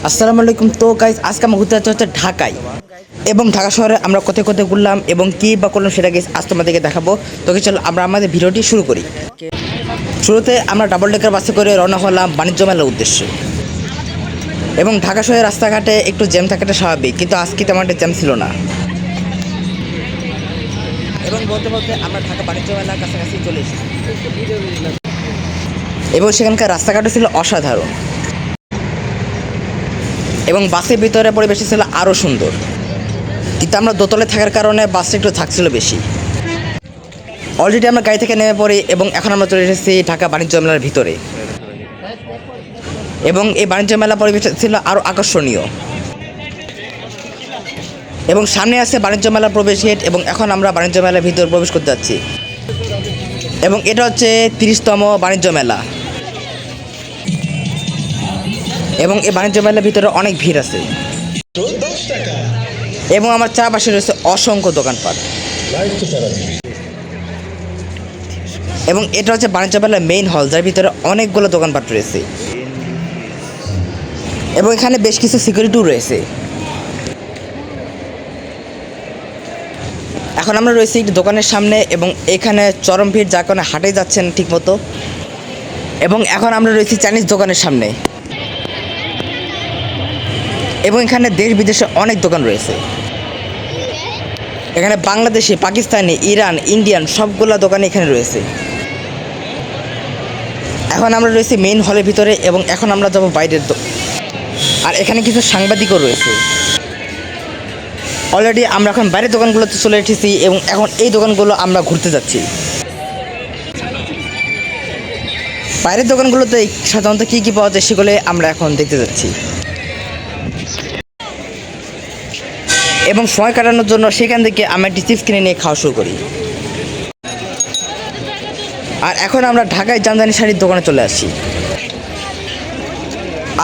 আসসালামু আলাইকুম। তো গাইস, আজকে আমরা ঘুরতে যাচ্ছি হচ্ছে ঢাকায়, এবং ঢাকা শহরে আমরা কোথায় কোথায় ঘুরলাম এবং কী বা করলাম সেটা গাইস আজ তোমাদেরকে দেখাবো। তো চলো আমরা আমাদের ভিডিওটি শুরু করি। শুরুতে আমরা ডাবল ডেকার বাসে করে রওনা হলাম বাণিজ্য মেলার উদ্দেশ্যে। এবং ঢাকা শহরের রাস্তাঘাটে একটু জ্যাম থাকাটা স্বাভাবিক, কিন্তু আজকে তেমন একটা জ্যাম ছিল না। এবং বলতে বলতে আমরা ঢাকা বাণিজ্য মেলার কাছাকাছি চলে এসেছি, এবং সেখানকার রাস্তাঘাটও ছিল অসাধারণ, এবং বাসের ভিতরে পরিবেশ ছিল আরও সুন্দর। কিন্তু আমরা দোতলে থাকার কারণে বাসটা একটু থাকছিল বেশি। অলরেডি আমরা গাড়ি থেকে নেমে পড়ি এবং এখন আমরা চলে এসেছি ঢাকা বাণিজ্য মেলার ভিতরে। এবং এই বাণিজ্য মেলা পরিবেশ ছিল আরও আকর্ষণীয়, এবং সামনে আছে বাণিজ্য মেলার প্রবেশ গেট, এবং এখন আমরা বাণিজ্য মেলার ভিতরে প্রবেশ করতে যাচ্ছি। এবং এটা হচ্ছে 30তম বাণিজ্য মেলা, এবং এই বাণিজ্য মেলার ভিতরে অনেক ভিড় আছে, এবং আমার চারপাশে রয়েছে অসংখ্য দোকানপাট। এবং এটা হচ্ছে বাণিজ্য মেলার মেইন হল, যার ভিতরে অনেকগুলো দোকানপাট রয়েছে, এবং এখানে বেশ কিছু সিকিউরিটিও রয়েছে। এখন আমরা রয়েছি একটি দোকানের সামনে, এবং এখানে চরম ভিড়, যার কারণে হাঁটে যাচ্ছেন ঠিক মতো। এবং এখন আমরা রয়েছি চাইনিজ দোকানের সামনে, এবং এখানে দেশ বিদেশে অনেক দোকান রয়েছে। এখানে বাংলাদেশি, পাকিস্তানি, ইরান, ইন্ডিয়ান সবগুলো দোকান এখানে রয়েছে। এখন আমরা রয়েছি মেইন হলের ভিতরে, এবং এখন আমরা যাবো বাইরের আর এখানে কিছু সাংবাদিকও রয়েছে। অলরেডি আমরা এখন বাইরের দোকানগুলোতে চলে এসেছি, এবং এখন এই দোকানগুলো আমরা ঘুরতে যাচ্ছি। বাইরের দোকানগুলোতে সাধারণত কী কী পাওয়া যায় সেগুলো আমরা এখন দেখতে যাচ্ছি, এবং সময় কাটানোর জন্য সেখান থেকে আমরা একটি চিপস কিনে নিয়ে খাওয়া শুরু করি। আর এখন আমরা ঢাকায় জামদানি শাড়ির দোকানে চলে আসি,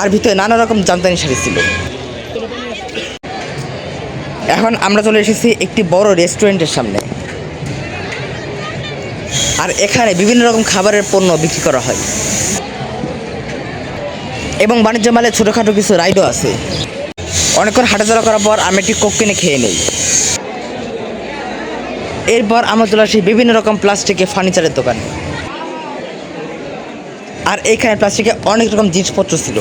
আর ভিতরে নানা রকম জামদানি শাড়ি ছিল। এখন আমরা চলে এসেছি একটি বড় রেস্টুরেন্টের সামনে, আর এখানে বিভিন্ন রকম খাবারের পণ্য বিক্রি করা হয়, এবং বাণিজ্য মেলায় ছোটোখাটো কিছু রাইডও আছে। অনেকক্ষণ হাঁটাচলা করার পর আমি একটি কোক কিনে খেয়ে নিই। এরপর আমরা চলে আসি বিভিন্ন রকম প্লাস্টিকের ফার্নিচারের দোকানে, আর এইখানে প্লাস্টিকের অনেক রকম জিনিসপত্র ছিল,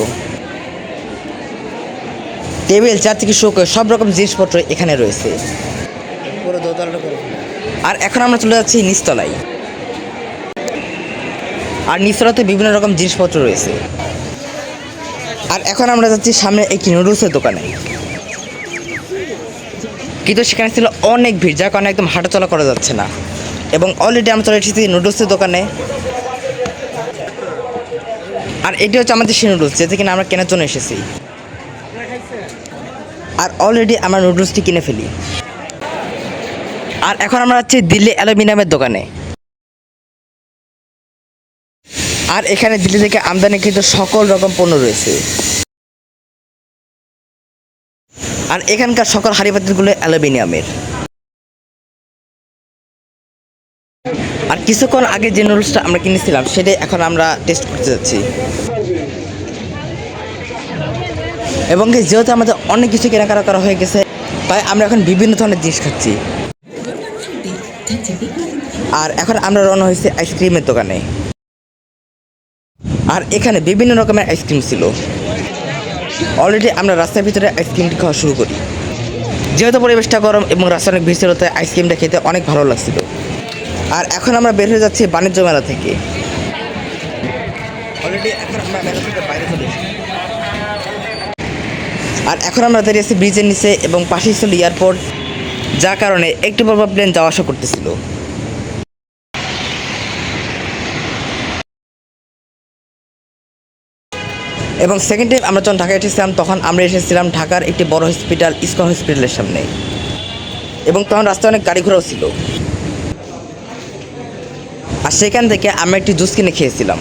টেবিল, চেয়ার থেকে শুরু করে সব রকম জিনিসপত্র এখানে রয়েছে। আর এখন আমরা চলে যাচ্ছি নিচতলায়, আর নিচতলাতে বিভিন্ন রকম জিনিসপত্র রয়েছে। আর এখন আমরা যাচ্ছি সামনে একটি নুডলসের দোকানে, কিন্তু সেখানে ছিল অনেক ভিড়, যার কারণে একদম হাঁটাচলা করা যাচ্ছে না। এবং অলরেডি আমরা চলে এসেছি নুডলসের দোকানে, আর এটি হচ্ছে আমাদের সেই নুডলস যেটা কিনা আমরা কেনার জন্য এসেছি। আর অলরেডি আমরা নুডলসটি কিনে ফেলি। আর এখন আমরা যাচ্ছি দিল্লি অ্যালুমিনিয়ামের দোকানে, আর এখানে দিল্লি থেকে আমদানিকৃত সকল রকম পণ্য রয়েছে, আর এখানকার সকল হাঁড়ি পাতিলগুলো অ্যালুমিনিয়ামের। আর কিছুক্ষণ আগে যে নুডলসটা আমরা কিনেছিলাম সেটাই এখন আমরা টেস্ট করতে যাচ্ছি। এবং যেহেতু আমাদের অনেক কিছু কেনাকাটা করা হয়ে গেছে, তাই আমরা এখন বিভিন্ন ধরনের জিনিস খাচ্ছি। আর এখন আমরা রওনা হয়েছি আইসক্রিমের দোকানে, আর এখানে বিভিন্ন রকমের আইসক্রিম ছিল। অলরেডি আমরা রাস্তার ভিতরে আইসক্রিমটি খাওয়া শুরু করি। যেহেতু পরিবেশটা গরম এবং রাস্তায় অনেক ভিড় ছিল, তাই আইসক্রিমটা খেতে অনেক ভালো লাগছিল। আর এখন আমরা বের হয়ে যাচ্ছি বাণিজ্য মেলা থেকে। অলরেডি এখন আমরা মেলা থেকে বাইরে চলে এসেছি, আর এখন আমরা দাঁড়িয়ে আছি ব্রিজের নিচে, এবং পাশেই ছিল এয়ারপোর্ট, যার কারণে একটু পর প্লেন যাওয়া আসা করতেছিল। এবং সেকেন্ড টাইম আমরা যখন ঢাকায় এসেছিলাম, তখন আমরা এসেছিলাম ঢাকার একটি বড় হসপিটাল, ইসকন হসপিটালের সামনে, এবং তখন রাস্তায় অনেক গাড়ি ঘোড়াও ছিল। আর সেখান থেকে আমরা একটি জুস কিনে খেয়েছিলাম,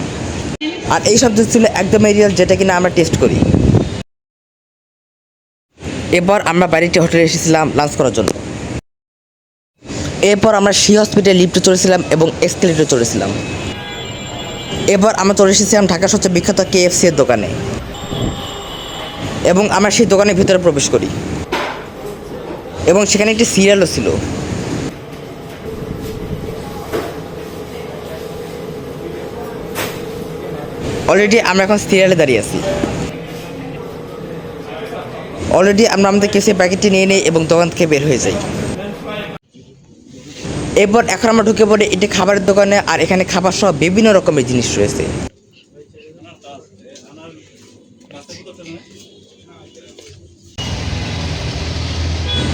আর এই সব জুস ছিল একদম রিয়েল, যেটা কিনা আমরা টেস্ট করি। এরপর আমরা বাড়িতে হোটেলে এসেছিলাম লাঞ্চ করার জন্য। এরপর আমরা সেই হসপিটালে লিফটে চড়েছিলাম এবং এসকেলেটরে চড়েছিলাম। এবার আমরা চলে এসেছিলাম ঢাকার সবচেয়ে বিখ্যাত KFC এর দোকানে এবং আমরা সেই দোকানের ভিতরে প্রবেশ করি এবং সেখানে একটি সিরিয়ালও ছিল। অলরেডি আমরা এখন সিরিয়ালে দাঁড়িয়ে আছি। অলরেডি আমরা আমাদের কেসে প্যাকেটটি নিয়ে নিই এবং দোকান থেকে বের হয়ে যাই। এরপর এখন আমরা ঢুকে পড়ি এটি খাবারের দোকানে, আর এখানে খাবার সহ বিভিন্ন রকমের জিনিস রয়েছে।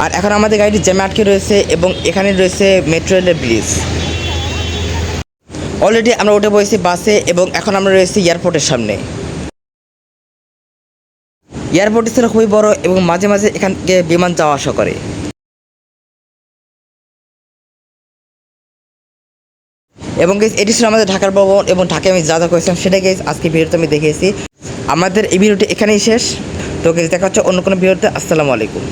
আর এখন আমাদের গাড়িটি জ্যামে আটকে রয়েছে এবং এখানে রয়েছে মেট্রো রেলের ব্রিজ। অলরেডি আমরা উঠে পড়েছি বাসে এবং এখন আমরা রয়েছি এয়ারপোর্টের সামনে। এয়ারপোর্ট ছিল খুবই বড় এবং মাঝে মাঝে এখান থেকে বিমান যাওয়া আসা করে। এবং গাইস এটি ছিল আমাদের ঢাকার ভ্রমণ এবং ঢাকায় আমি যা যা করেছিলাম সেটা গাইস আজকে ভিডিওতে আমি দেখিয়েছি। আমাদের এই ভিডিওটি এখানেই শেষ। তো গাইস দেখা হচ্ছে অন্য কোনো ভিডিওতে। আসসালামু আলাইকুম।